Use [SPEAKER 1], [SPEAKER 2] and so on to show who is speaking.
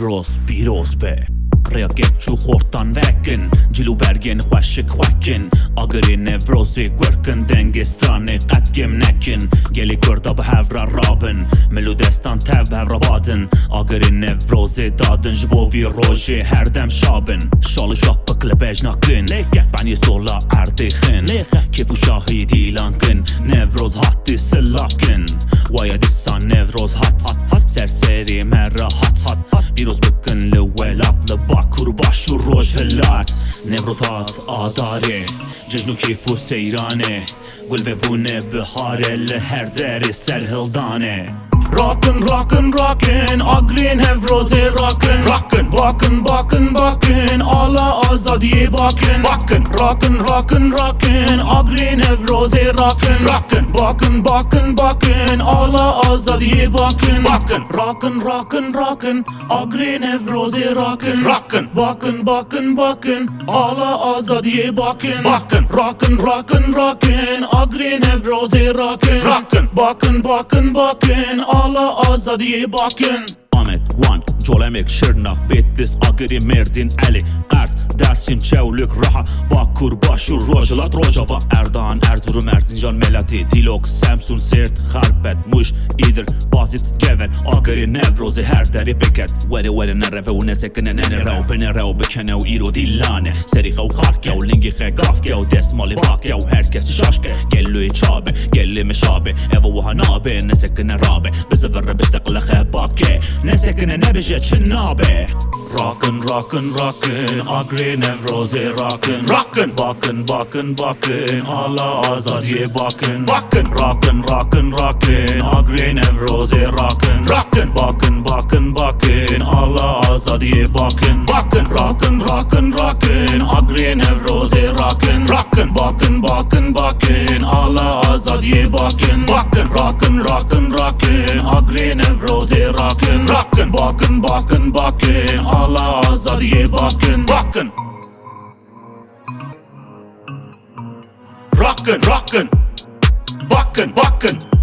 [SPEAKER 1] Nevroz piroz be Reaget që khortan vekin Gjilu bergen khweshik khwekin Agëri nevrozi gwerkën Dengi strani qat jem nekin Gjeli kërda behevra rabin Melu destan tev behevra badin Agëri nevrozi dadin Zhbovi roji herdem shabin Shalı shak për klepej nakin Bani sola erdikhin Kifu shahidi lankın Nevroz hatti sıllakin Waya dissa nevroz hat Serseri merra hat Piroz bëkën lë welat Lë bakur bashu roj hëllat Nevroz hat adare Gjëzhnu kifu sejrane Gulve bune bëhare Lë herderi sel hëldane Rock'n, rock'n, rock'n Agri nevrozi rock'n Rock'n, bakın, bakın, bakın Ala azadiye bakın Bakın, rock'n, rock'n, rock'n Agri nevrozi rock'n Rock'n, bakın, bakın, bakın Ala azadiye bakın Bakın, rock'n, rock'n, rock'n Agri nevrozi rock'n Rock'n, bakın, bakın, bakın Ala azadiye bakın Bakın, rock'n, rock'n, rock'n Agri nevrozi rock'n Rock'n, bakın, bakın, bakın Ala azadiye bakın Ahmet, One, Colemek, Şırnak, Bitlis, Agri, Merdin, Ali, Kars, Dersim, Çevlük, Raha, Bakur, Başur, Rojlat, Rojava, Erdoğan, Erzurum, Erzincan, Melati, Tilok, Samsun, Sirt, Harpet, Muş, İdir, Basit, Gevel, Agri, Nevrozi, her deri beket Veri nereve u nesekine nenere Benere u bekene u iro dillane Seriha u harke u lingihe gafke u desmali bake u herkesi şaşke Gellu i çabe, gelli mi şabe Eva u hanabe, nesekine rabe Bizi verre biştekle khebake Nesekine ne bije çinnabe Rock'n, rock'n, rock'n Agri nevrozi rock'n Rock'n, bakın, bakın, bakın Ala azadiye bakın Bakın, rock'n, rock'n, rock'n Agri nevrozi rock'n Rock'n, bakın, bakın, bakın Ala azadiye bakın Bakın, rock'n, rock'n, rock'n Agri nevrozi rock'n Rock'n, bakın, bakın, bakın Ala azadiye bakın Bakın, rock'n, rock'n, rock'n Agri nevrozi rock'n Rock'n, bakın, bakın, bakın Ala azadiye bakın Bakın Rock'n, rock'n Bakın, bakın